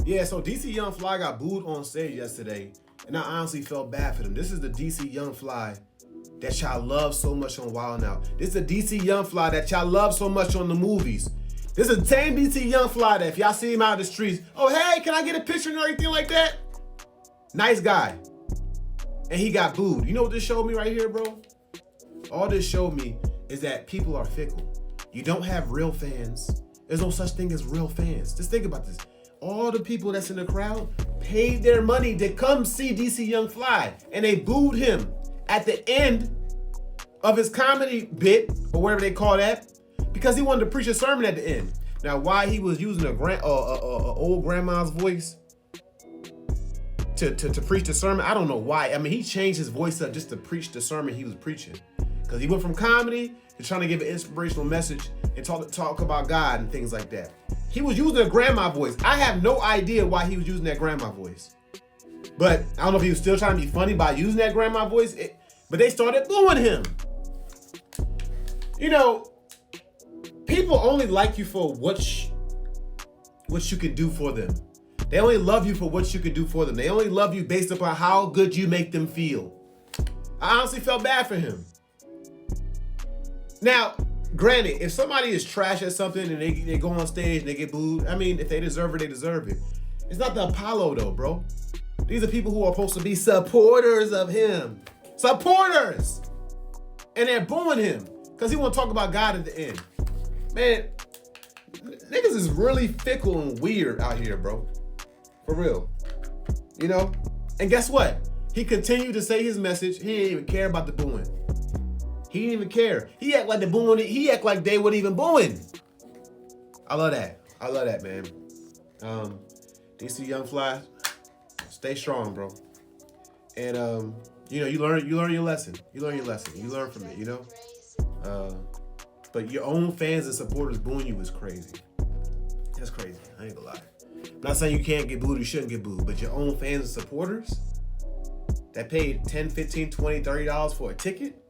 Yeah, so DC Young Fly got booed on stage yesterday, and I honestly felt bad for them. This is the DC Young Fly that y'all love so much on Wild Now. This is the DC Young Fly that y'all love so much on the movies. This is the same DC Young Fly that if y'all see him out in the streets, oh hey, can I get a picture and everything like that? Nice guy. And he got booed. You know what this showed me right here, bro? All this showed me is that people are fickle. You don't have real fans. There's no such thing as real fans. Just think about this. All the people that's in the crowd paid their money to come see DC Young Fly, and they booed him at the end of his comedy bit, or whatever they call that, because he wanted to preach a sermon at the end. Now, why he was using a old grandma's voice to preach the sermon, I don't know why. I mean, he changed his voice up just to preach the sermon he was preaching, because he went from comedy to trying to give an inspirational message and talk about God and things like that. He was using a grandma voice. I have no idea why he was using that grandma voice. But I don't know if he was still trying to be funny by using that grandma voice, but they started booing him. You know, people only like you for what you can do for them. They only love you for what you can do for them. They only love you based upon how good you make them feel. I honestly felt bad for him. Now, granted, if somebody is trash at something and they go on stage and they get booed, I mean, if they deserve it, they deserve it. It's not the Apollo though, bro. These are people who are supposed to be supporters of him. Supporters! And they're booing him because he want to talk about God at the end. Man, niggas is really fickle and weird out here, bro. For real. You know? And guess what? He continued to say his message. He didn't even care about the booing. He didn't even care. He act like he act like they weren't even booing. I love that. I love that, man. DC Young Fly, stay strong, bro. And you know, you learn your lesson. You learn your lesson. You learn from it, you know? But your own fans and supporters booing you is crazy. That's crazy. I ain't gonna lie. I'm not saying you can't get booed, you shouldn't get booed, but your own fans and supporters that paid $10, $15, $20, $30 for a ticket,